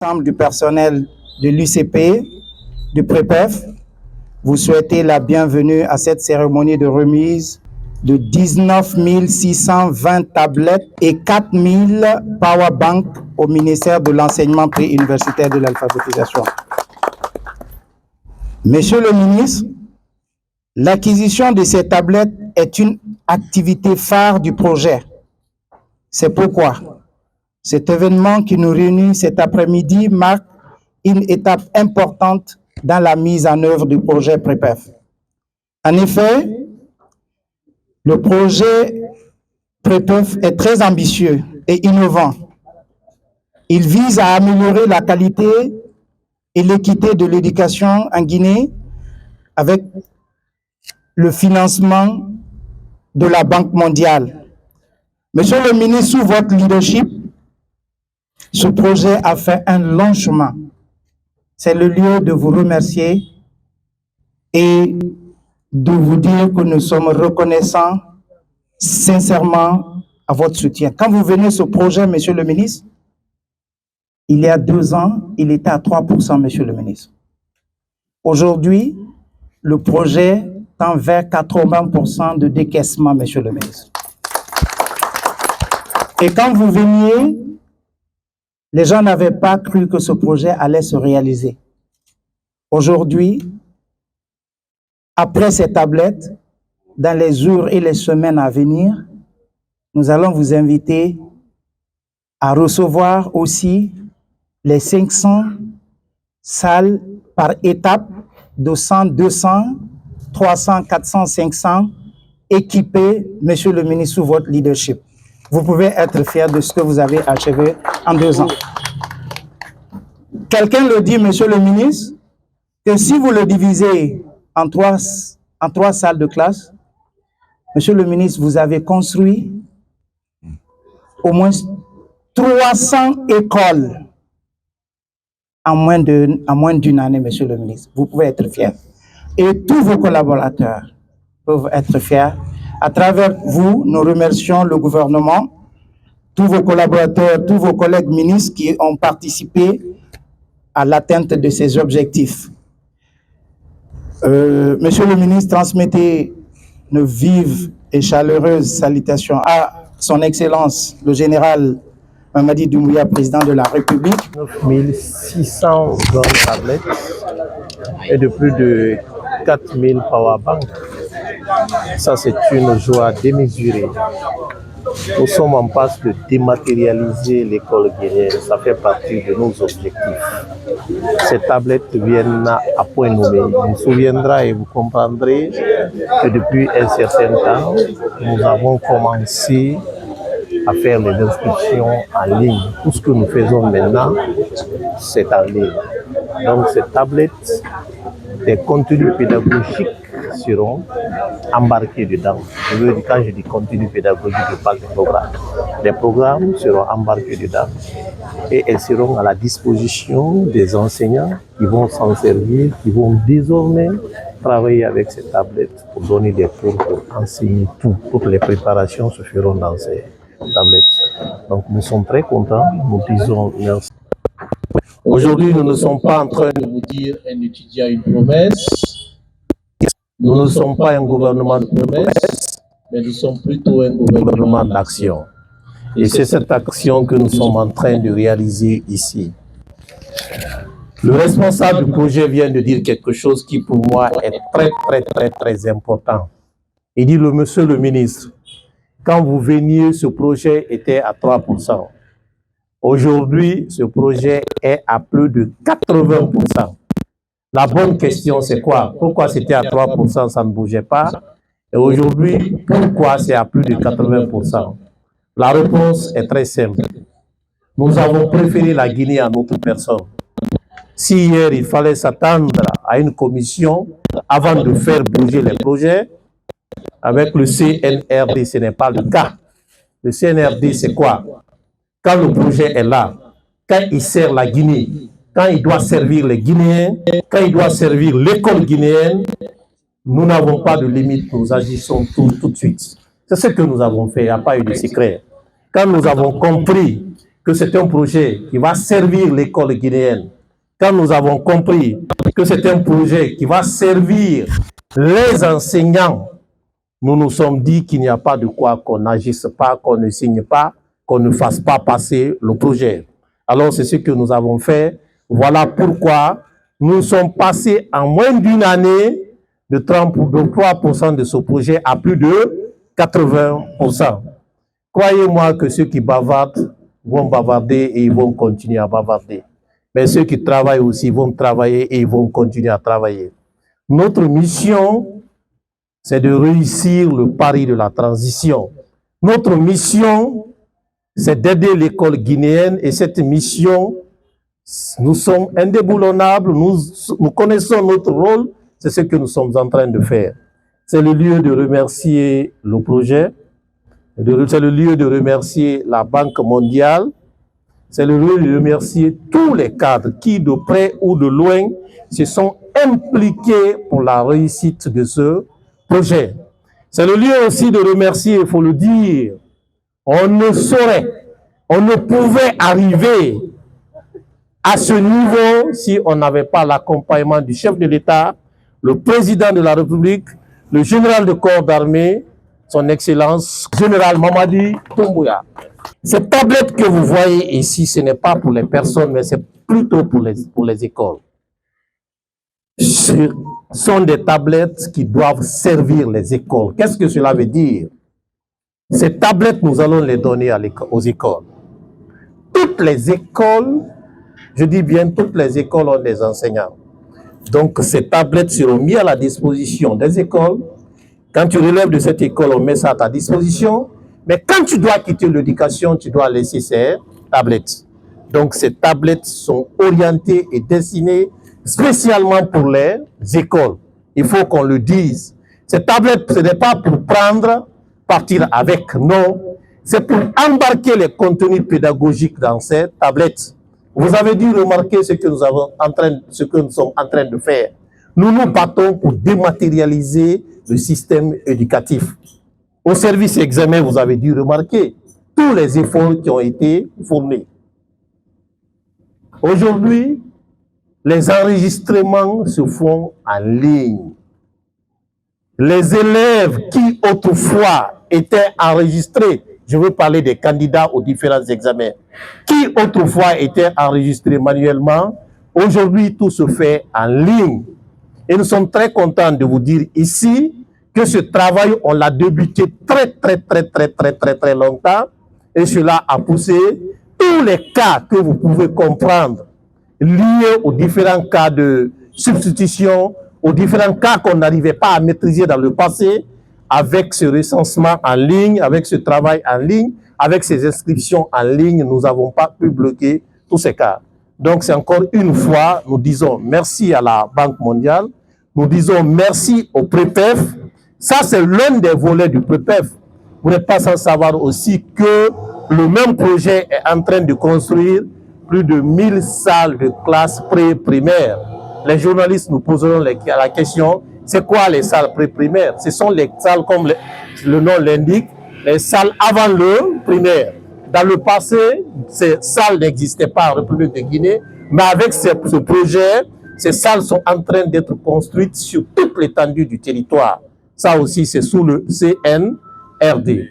L'ensemble du personnel de l'UCP, du PREPEF, vous souhaitez la bienvenue à cette cérémonie de remise de 19 620 tablettes et 4 000 powerbanks au ministère de l'enseignement préuniversitaire de l'alphabétisation. Monsieur le ministre, l'acquisition de ces tablettes est une activité phare du projet. C'est pourquoi cet événement qui nous réunit cet après-midi marque une étape importante dans la mise en œuvre du projet PREPEF. En effet, le projet PREPEF est très ambitieux et innovant. Il vise à améliorer la qualité et l'équité de l'éducation en Guinée avec le financement de la Banque mondiale. Monsieur le ministre, sous votre leadership, ce projet a fait un long chemin. C'est le lieu de vous remercier et de vous dire que nous sommes reconnaissants sincèrement à votre soutien. Quand vous venez ce projet, monsieur le ministre, il y a 2 ans, il était à 3%, monsieur le ministre. Aujourd'hui, le projet tend vers 80% de décaissement, monsieur le ministre. Et quand vous veniez, les gens n'avaient pas cru que ce projet allait se réaliser. Aujourd'hui, après ces tablettes, dans les jours et les semaines à venir, nous allons vous inviter à recevoir aussi les 500 salles par étape de 100, 200, 300, 400, 500 équipées, monsieur le ministre, sous votre leadership. Vous pouvez être fier de ce que vous avez achevé en 2 ans. Quelqu'un le dit, monsieur le ministre, que si vous le divisez en trois salles de classe, monsieur le ministre, vous avez construit au moins 300 écoles en moins d'une année, monsieur le ministre. Vous pouvez être fier. Et tous vos collaborateurs peuvent être fiers. À travers vous, nous remercions le gouvernement, tous vos collaborateurs, tous vos collègues ministres qui ont participé à l'atteinte de ces objectifs. Monsieur le ministre, transmettez nos vives et chaleureuses salutations à son Excellence, le général Mamadi Doumbouya, président de la République. 9600 tablettes et de plus de 4000 powerbanks. Ça, c'est une joie démesurée. Nous sommes en passe de dématérialiser l'école guinéenne. Ça fait partie de nos objectifs. Ces tablettes viennent à point nommé. Vous vous souviendrez et vous comprendrez que depuis un certain temps, nous avons commencé à faire les inscriptions en ligne. Tout ce que nous faisons maintenant, c'est en ligne. Donc ces tablettes, des contenus pédagogiques seront embarqués dedans. Quand je dis contenu pédagogique, je parle de programmes. Les programmes seront embarqués dedans et elles seront à la disposition des enseignants qui vont s'en servir, qui vont désormais travailler avec ces tablettes pour donner des cours, pour enseigner tout. Toutes les préparations se feront dans ces tablettes. Donc nous sommes très contents, nous disons merci. Aujourd'hui, nous ne sommes pas en train de vous dire un étudiant une promesse. Nous ne sommes pas un gouvernement de promesse, mais nous sommes plutôt un gouvernement d'action. Et c'est cette action que nous sommes en train de réaliser ici. Le responsable du projet vient de dire quelque chose qui pour moi est très important. Il dit, monsieur le ministre, quand vous veniez, ce projet était à 3%. Aujourd'hui, ce projet est à plus de 80%. La bonne question, c'est quoi? Pourquoi c'était à 3%, ça ne bougeait pas? Et aujourd'hui, pourquoi c'est à plus de 80%? La réponse est très simple. Nous avons préféré la Guinée à notre personne. Si hier, il fallait s'attendre à une commission avant de faire bouger les projets, avec le CNRD, ce n'est pas le cas. Le CNRD, c'est quoi? Quand le projet est là, quand il sert la Guinée, quand il doit servir les Guinéens, quand il doit servir l'école guinéenne, nous n'avons pas de limite, nous agissons tout de suite. C'est ce que nous avons fait, il n'y a pas eu de secret. Quand nous avons compris que c'est un projet qui va servir l'école guinéenne, quand nous avons compris que c'est un projet qui va servir les enseignants, nous nous sommes dit qu'il n'y a pas de quoi qu'on n'agisse pas, qu'on ne signe pas, qu'on ne fasse pas passer le projet. Alors c'est ce que nous avons fait. Voilà pourquoi nous sommes passés en moins d'une année de 33% de ce projet à plus de 80%. Croyez-moi que ceux qui bavardent vont bavarder et ils vont continuer à bavarder. Mais ceux qui travaillent aussi vont travailler et ils vont continuer à travailler. Notre mission, c'est de réussir le pari de la transition. Notre mission, c'est d'aider l'école guinéenne et cette mission, nous sommes indéboulonnables, nous connaissons notre rôle, c'est ce que nous sommes en train de faire. C'est le lieu de remercier le projet, c'est le lieu de remercier la Banque mondiale, c'est le lieu de remercier tous les cadres qui, de près ou de loin, se sont impliqués pour la réussite de ce projet. C'est le lieu aussi de remercier, il faut le dire, on ne pouvait arriver à ce niveau si on n'avait pas l'accompagnement du chef de l'État, le président de la République, le général de corps d'armée, son Excellence, général Mamadi Doumbouya. Cette tablette que vous voyez ici, ce n'est pas pour les personnes, mais c'est plutôt pour les écoles. Ce sont des tablettes qui doivent servir les écoles. Qu'est-ce que cela veut dire? Ces tablettes, nous allons les donner aux écoles. Toutes les écoles, je dis bien toutes les écoles ont des enseignants. Donc ces tablettes seront mises à la disposition des écoles. Quand tu relèves de cette école, on met ça à ta disposition. Mais quand tu dois quitter l'éducation, tu dois laisser ces tablettes. Donc ces tablettes sont orientées et destinées spécialement pour les écoles. Il faut qu'on le dise. Ces tablettes, ce n'est pas pour prendre, partir avec, non. C'est pour embarquer les contenus pédagogiques dans ces tablettes. Vous avez dû remarquer ce que nous sommes en train de faire. Nous nous battons pour dématérialiser le système éducatif. Au service examen, vous avez dû remarquer tous les efforts qui ont été fournis. Aujourd'hui, les enregistrements se font en ligne. Les élèves qui autrefois étaient enregistrés, je veux parler des candidats aux différents examens, qui autrefois étaient enregistrés manuellement, aujourd'hui tout se fait en ligne. Et nous sommes très contents de vous dire ici que ce travail, on l'a débuté très longtemps, et cela a poussé tous les cas que vous pouvez comprendre liés aux différents cas de substitution, aux différents cas qu'on n'arrivait pas à maîtriser dans le passé, avec ce recensement en ligne, avec ce travail en ligne, avec ces inscriptions en ligne, nous n'avons pas pu bloquer tous ces cas. Donc c'est encore une fois, nous disons merci à la Banque mondiale, nous disons merci au PREPEF. Ça c'est l'un des volets du PREPEF. Vous n'êtes pas sans savoir aussi que le même projet est en train de construire plus de 1000 salles de classe pré-primaire. Les journalistes nous poseront la question, c'est quoi les salles pré-primaires? Ce sont les salles, comme le nom l'indique, les salles avant le primaire. Dans le passé, ces salles n'existaient pas en République de Guinée, mais avec ce projet, ces salles sont en train d'être construites sur toute l'étendue du territoire. Ça aussi, c'est sous le CNRD.